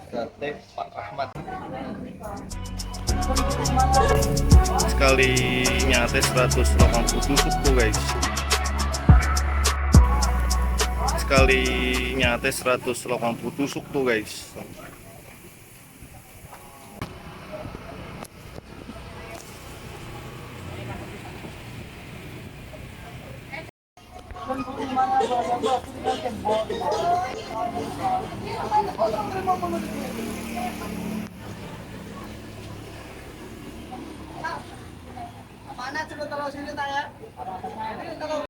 Sate Pak Rahmat. Sekali nyate 180 tusuk tuh guys. Sekali nyate 180 tusuk tuh guys. Mana coba taruh sini tanya. Ini kalau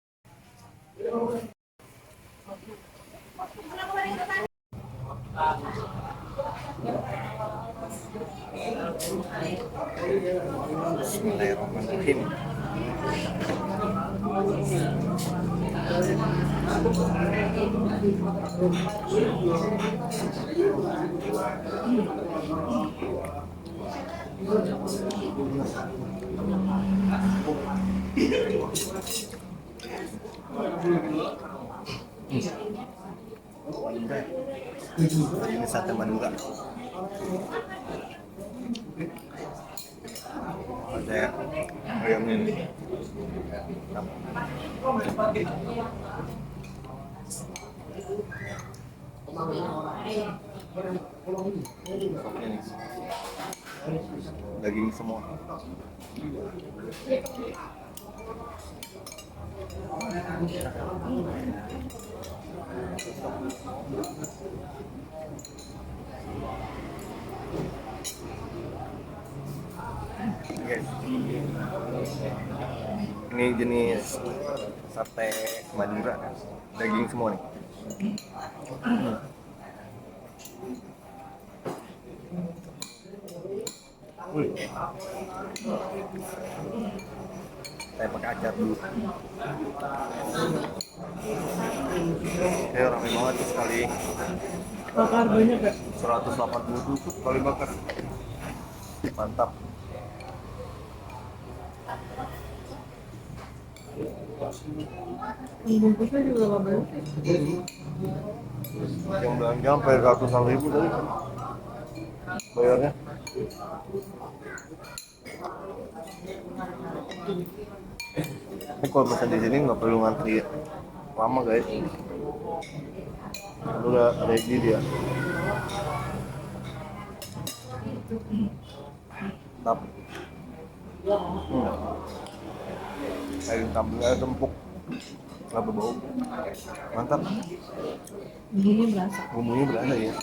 Bismillahirrahmanirrahim. Ini sate Madura. Ada ayam ini. Daging semua. Guys, ini jenis sate Madura, daging semua nih. Saya pakai acar dulu. Ramai banget sekali. bakar banyak ya. 180 tusuk kali bakar. Mantap. Bungkusnya juga nggak banyak. Yang belanja sampai ratusan ribu tadi bayarnya. Ini kalau pesan di sini nggak perlu ngantri lama guys. Udah ready dia. Mantap. Kayak kambing air empuk, nggak berbau. Mantap. Bumbunya berasa. Bumbunya berasa ya.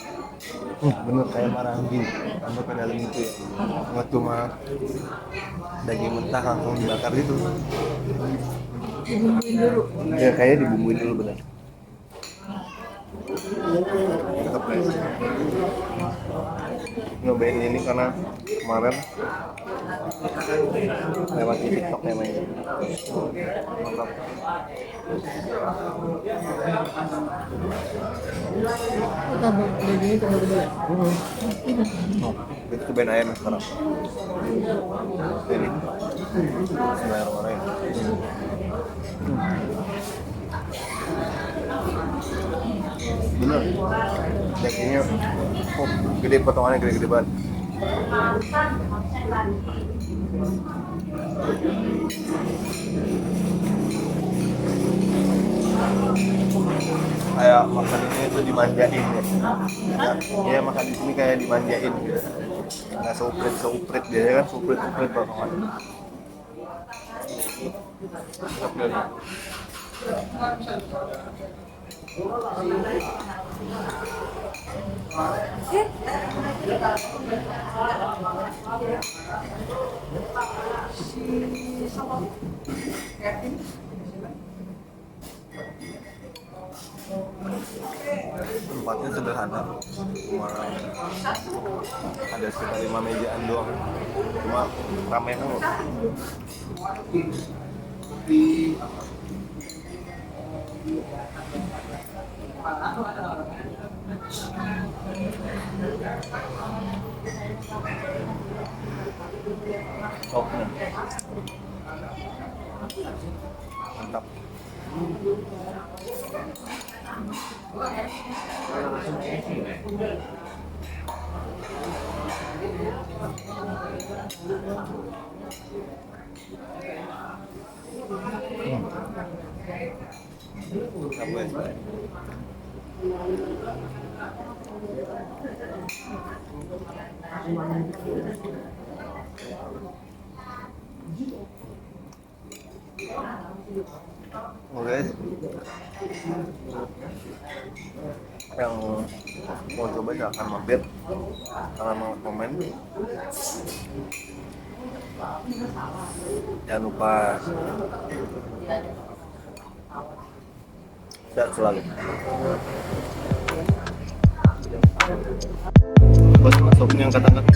Bener kayak marangi. Tambah ke dalam itu ya. Nggak cuma daging mentah langsung dibakar gitu. Dibumbuin dulu. Ya kayak dibumbuin dulu bener. Mantap guys. Nyobain ini karena kemarin lewat di TikTok namanya. Mantap. Kita dagingnya coba dulu ya. Kita cobain ayam sekarang. Ini. Bismillahirrahmanirrahim. Bener. Dagingnya gede, potongannya gede-gede banget. Kayak makan ini itu dimanjain ya. Ya makan di sini kayak dimanjain gitu. Nggak seuprit biasanya kan seuprit potongan. Mantap banget. Tempatnya sederhana, cuma ada sekitar 5 mejaan doang, cuma ramean loh. Sopnya mantap. Apa ya? Oke, yang mau coba silahkan mampir, jangan mau komen, jangan lupa sehat selalu. Bos masuknya angkat-angkat.